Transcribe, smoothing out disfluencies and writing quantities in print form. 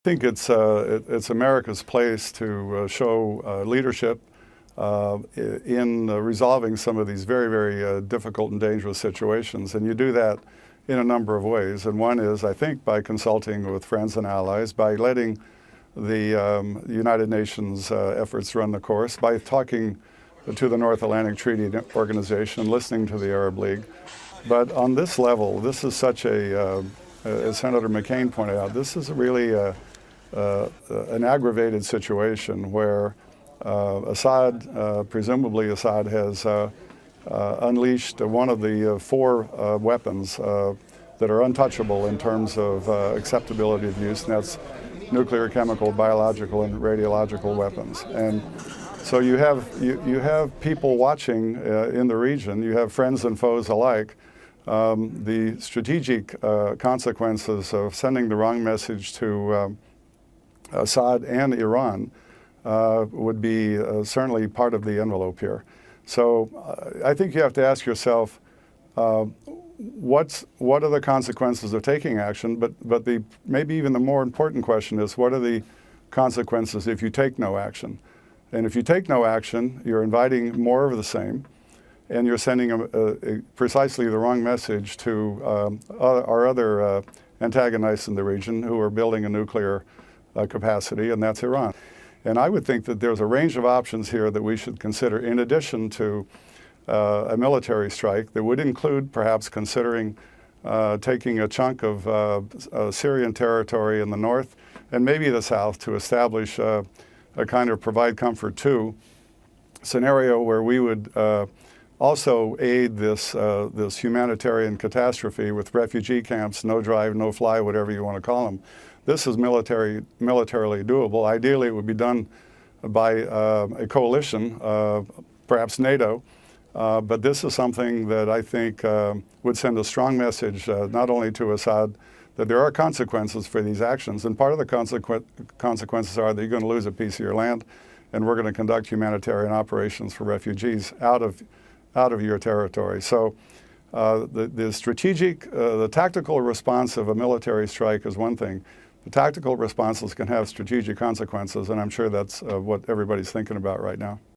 think it's America's place to show leadership in resolving some of these very, very difficult and dangerous situations. And you do that in a number of ways. And one is, I think, by consulting with friends and allies, by letting the United Nations efforts run the course, by talking to the North Atlantic Treaty Organization, listening to the Arab League. But on this level, this is such a, as Senator McCain pointed out, this is really an aggravated situation where presumably Assad has unleashed one of the four weapons that are untouchable in terms of acceptability of use, and that's nuclear, chemical, biological, and radiological weapons. And so you have people watching in the region. You have friends and foes alike. The strategic consequences of sending the wrong message to Assad and Iran would be certainly part of the envelope here. So I think you have to ask yourself, what are the consequences of taking action? But maybe even the more important question is, what are the consequences if you take no action? And if you take no action, you're inviting more of the same, and you're sending precisely the wrong message to our other antagonists in the region who are building a nuclear capacity, and that's Iran. And I would think that there's a range of options here that we should consider in addition to a military strike that would include perhaps considering taking a chunk of Syrian territory in the north and maybe the south to establish a kind of provide comfort to scenario where we would also aid this humanitarian catastrophe with refugee camps, no drive, no fly, whatever you want to call them. This is militarily doable. Ideally, it would be done by a coalition, perhaps NATO, but this is something that I think would send a strong message not only to Assad that there are consequences for these actions, and part of the consequences are that you're going to lose a piece of your land, and we're going to conduct humanitarian operations for refugees out of your territory. So the strategic, the tactical response of a military strike is one thing. The tactical responses can have strategic consequences, and I'm sure that's what everybody's thinking about right now.